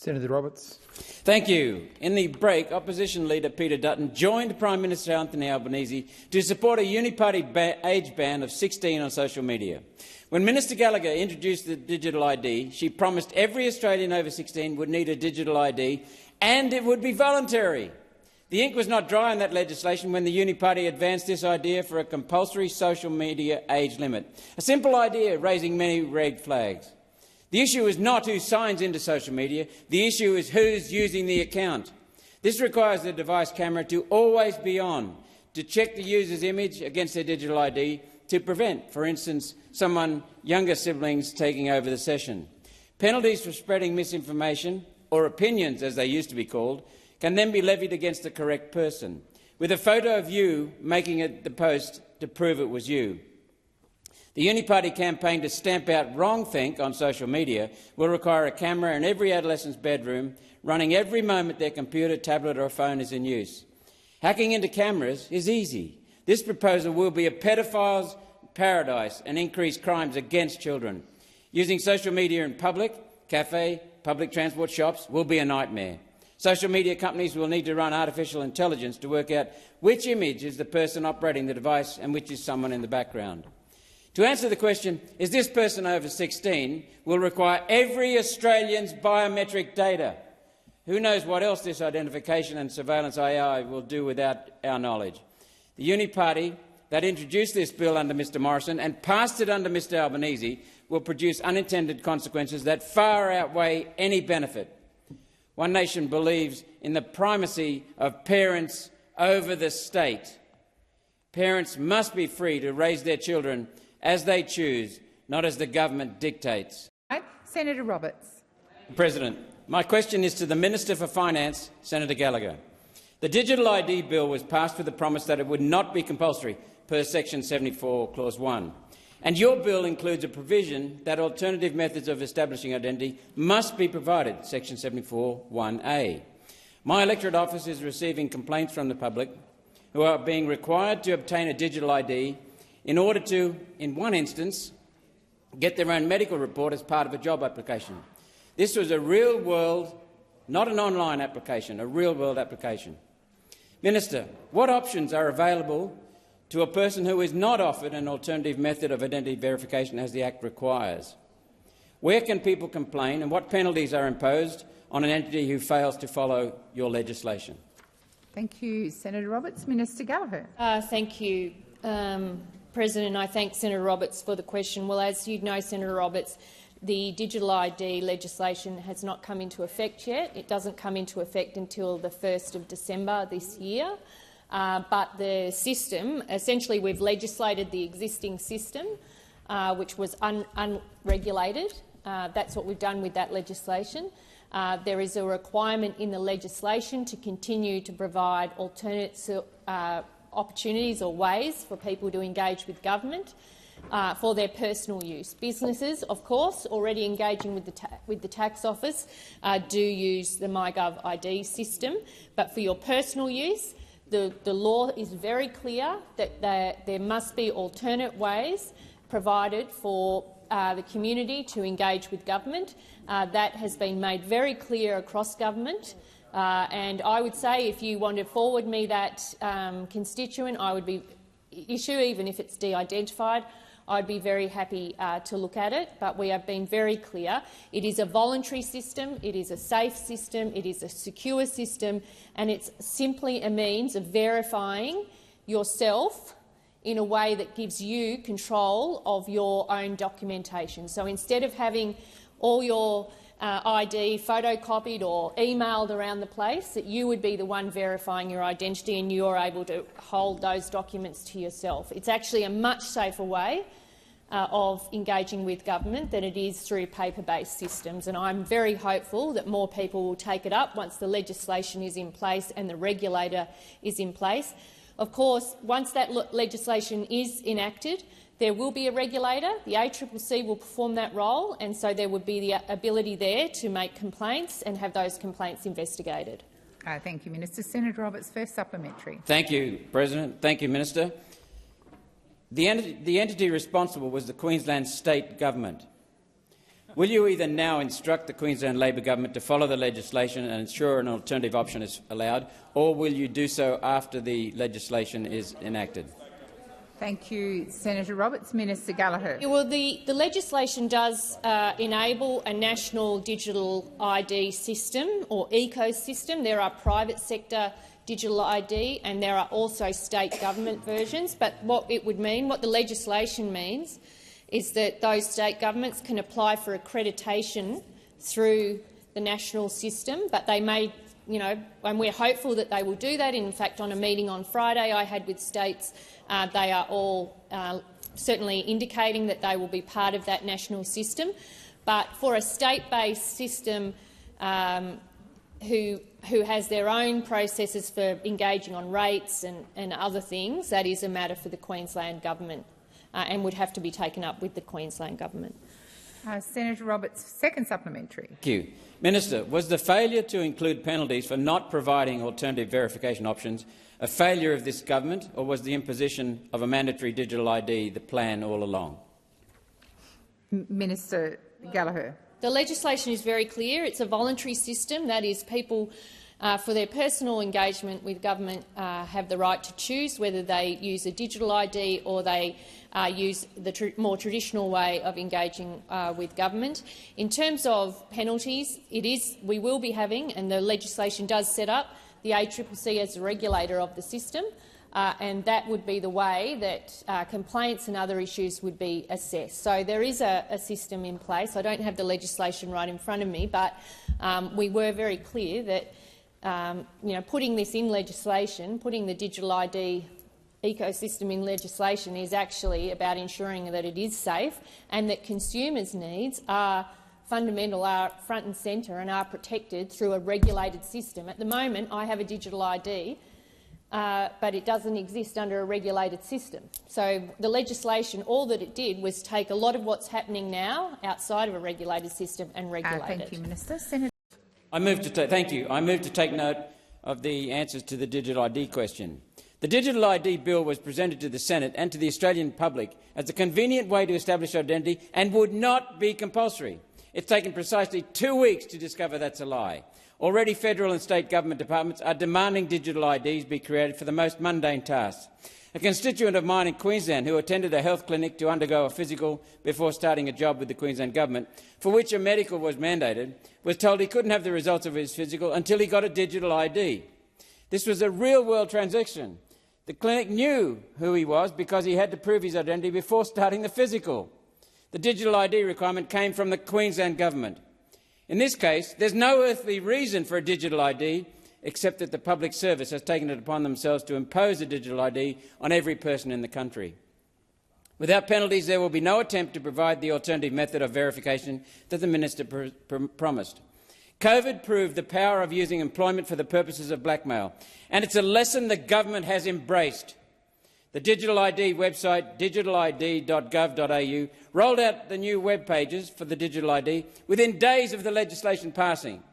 Senator Roberts. Thank you. In the break, opposition leader Peter Dutton joined Prime Minister Anthony Albanese to support a uniparty age ban of 16 on social media. When Minister Gallagher introduced the Digital ID, she promised every Australian over 16 would need a Digital ID and it would be voluntary. The ink was not dry on that legislation when the Uniparty advanced this idea for a compulsory social media age limit. A simple idea raising many red flags. The issue is not who signs into social media. The issue is who's using the account. This requires the device camera to always be on, to check the user's image against their digital ID, to prevent, for instance, someone younger siblings taking over the session. Penalties for spreading misinformation, or opinions as they used to be called, can then be levied against the correct person, with a photo of you making it the post to prove it was you. The Uniparty campaign to stamp out wrongthink on social media will require a camera in every adolescent's bedroom, running every moment their computer, tablet or phone is in use. Hacking into cameras is easy. This proposal will be a pedophile's paradise and increase crimes against children. Using social media in public, cafe, public transport, shops will be a nightmare. Social media companies will need to run artificial intelligence to work out which image is the person operating the device and which is someone in the background. To answer the question, is this person over 16, will require every Australian's biometric data. Who knows what else this identification and surveillance AI will do without our knowledge. The Uniparty that introduced this bill under Mr Morrison and passed it under Mr Albanese will produce unintended consequences that far outweigh any benefit. One Nation believes in the primacy of parents over the state. Parents must be free to raise their children as they choose, not as the government dictates. Senator Roberts. President, my question is to the Minister for Finance, Senator Gallagher. The Digital ID bill was passed with the promise that it would not be compulsory per Section 74, Clause 1. And your bill includes a provision that alternative methods of establishing identity must be provided, Section 74, 1A. My electorate office is receiving complaints from the public who are being required to obtain a digital ID in order to, in one instance, get their own medical report as part of a job application. This was a real-world, not an online application, a real-world application. Minister, what options are available to a person who is not offered an alternative method of identity verification as the Act requires? Where can people complain and what penalties are imposed on an entity who fails to follow your legislation? Thank you, Senator Roberts. Minister Gallagher. Thank you, President. I thank Senator Roberts for the question. Well, as you know, Senator Roberts, the Digital ID legislation has not come into effect yet. It doesn't come into effect until the 1st of December this year. But the system, essentially we've legislated the existing system, which was unregulated. That's what we've done with that legislation. There is a requirement in the legislation to continue to provide alternate opportunities or ways for people to engage with government for their personal use. Businesses, of course, already engaging with the tax office do use the MyGov ID system, but for your personal use, the law is very clear that there must be alternate ways provided for the community to engage with government. That has been made very clear across government. And I would say if you want to forward me that constituent, I would be even if it's de-identified, I'd be very happy to look at it. But we have been very clear. It is a voluntary system, it is a safe system, it is a secure system, and it's simply a means of verifying yourself in a way that gives you control of your own documentation. So instead of having all your ID photocopied or emailed around the place, that you would be the one verifying your identity and you're able to hold those documents to yourself. It's actually a much safer way of engaging with government than it is through paper-based systems, and I'm very hopeful that more people will take it up once the legislation is in place and the regulator is in place. Of course, once that legislation is enacted, there will be a regulator. The ACCC will perform that role, and so there would be the ability there to make complaints and have those complaints investigated. Thank you, Minister. Senator Roberts, first supplementary. Thank you, President. Thank you, Minister. The entity responsible was the Queensland State Government. will you either now instruct the Queensland Labor government to follow the legislation and ensure an alternative option is allowed, or will you do so after the legislation is enacted? Thank you, Senator Roberts. Minister Gallagher. Well, the legislation does enable a national digital ID system or ecosystem. There are private sector digital ID and there are also state government versions. But what it would mean, what the legislation means, is that those state governments can apply for accreditation through the national system, but they may, and we're hopeful that they will do that. In fact, on a meeting on Friday I had with states, they are all certainly indicating that they will be part of that national system. But for a state-based system who has their own processes for engaging on rates and other things, that is a matter for the Queensland government and would have to be taken up with the Queensland government. Senator Roberts, second supplementary. Thank you. Minister, was the failure to include penalties for not providing alternative verification options a failure of this government, or was the imposition of a mandatory digital ID the plan all along? Minister Gallagher. The legislation is very clear. It's a voluntary system. That is, people, for their personal engagement with government, have the right to choose whether they use a digital ID or they use the more traditional way of engaging with government. In terms of penalties, we will be having, and the legislation does set up, the ACCC as the regulator of the system, and that would be the way that complaints and other issues would be assessed. So there is a system in place. I don't have the legislation right in front of me, but we were very clear that putting this in legislation, putting the digital ID ecosystem in legislation, is actually about ensuring that it is safe and that consumers' needs are fundamental, are front and centre and are protected through a regulated system. At the moment, I have a digital ID, but it doesn't exist under a regulated system. So the legislation, all that it did was take a lot of what's happening now outside of a regulated system and regulate it. Thank you, Minister. Senator. Thank you. I move to take note of the answers to the digital ID question. The Digital ID bill was presented to the Senate and to the Australian public as a convenient way to establish identity and would not be compulsory. It's taken precisely 2 weeks to discover that's a lie. Already federal and state government departments are demanding digital IDs be created for the most mundane tasks. A constituent of mine in Queensland who attended a health clinic to undergo a physical before starting a job with the Queensland government, for which a medical was mandated, was told he couldn't have the results of his physical until he got a digital ID. This was a real-world transaction. The clinic knew who he was because he had to prove his identity before starting the physical. The digital ID requirement came from the Queensland government. In this case, there's no earthly reason for a digital ID except that the public service has taken it upon themselves to impose a digital ID on every person in the country. Without penalties, there will be no attempt to provide the alternative method of verification that the minister promised. COVID proved the power of using employment for the purposes of blackmail, and it's a lesson the government has embraced. The Digital ID website, digitalid.gov.au, rolled out the new web pages for the Digital ID within days of the legislation passing.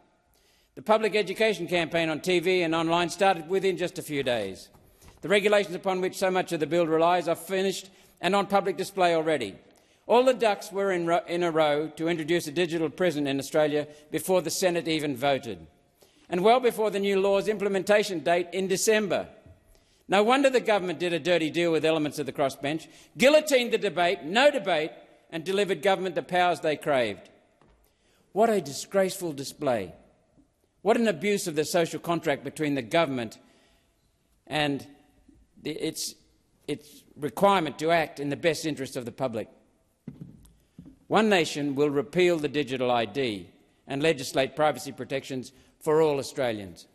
The public education campaign on TV and online started within just a few days. The regulations upon which so much of the bill relies are finished and on public display already. All the ducks were in a row to introduce a digital prison in Australia before the Senate even voted, and well before the new law's implementation date in December. No wonder the government did a dirty deal with elements of the crossbench, guillotined the debate, no debate, and delivered government the powers they craved. What a disgraceful display. What an abuse of the social contract between the government and its requirement to act in the best interest of the public. One Nation will repeal the digital ID and legislate privacy protections for all Australians.